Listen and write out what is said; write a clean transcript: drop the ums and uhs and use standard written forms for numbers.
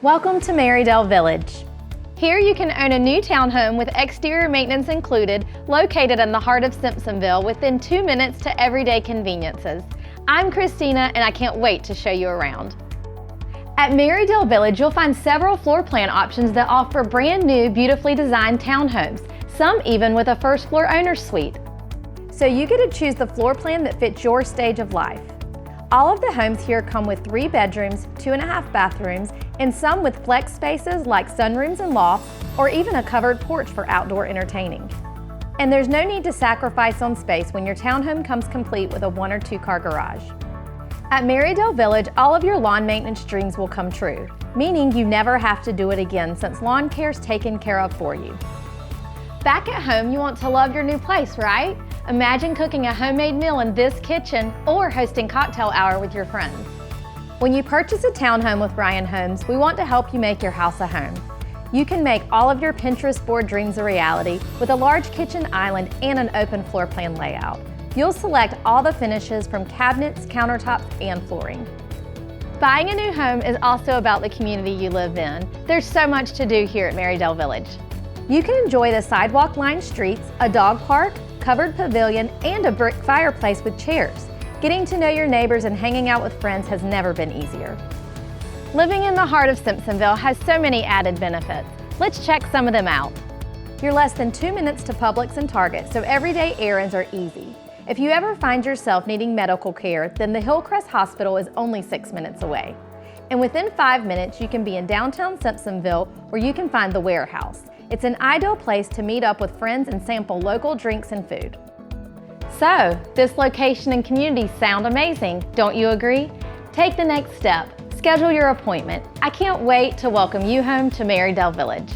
Welcome to Merrydale Village. Here you can own a new townhome with exterior maintenance included, located in the heart of Simpsonville within 2 minutes to everyday conveniences. I'm Christina and I can't wait to show you around. At Merrydale Village, you'll find several floor plan options that offer brand new, beautifully designed townhomes, some even with a first floor owner's suite. So you get to choose the floor plan that fits your stage of life. All of the homes here come with 3 bedrooms, 2.5 bathrooms, and some with flex spaces like sunrooms and lofts, or even a covered porch for outdoor entertaining. And there's no need to sacrifice on space when your townhome comes complete with a 1 or 2 car garage. At Merrydale Village, all of your lawn maintenance dreams will come true, meaning you never have to do it again since lawn care's taken care of for you. Back at home, you want to love your new place, right? Imagine cooking a homemade meal in this kitchen or hosting cocktail hour with your friends. When you purchase a townhome with Ryan Homes, we want to help you make your house a home. You can make all of your Pinterest board dreams a reality with a large kitchen island and an open floor plan layout. You'll select all the finishes from cabinets, countertops, and flooring. Buying a new home is also about the community you live in. There's so much to do here at Merrydale Village. You can enjoy the sidewalk-lined streets, a dog park, covered pavilion, and a brick fireplace with chairs. Getting to know your neighbors and hanging out with friends has never been easier. Living in the heart of Simpsonville has so many added benefits. Let's check some of them out. You're less than 2 minutes to Publix and Target, so everyday errands are easy. If you ever find yourself needing medical care, then the Hillcrest Hospital is only 6 minutes away. And within 5 minutes, you can be in downtown Simpsonville, where you can find the Warehouse. It's an ideal place to meet up with friends and sample local drinks and food. So, this location and community sound amazing, don't you agree? Take the next step. Schedule your appointment. I can't wait to welcome you home to Merrydale Village.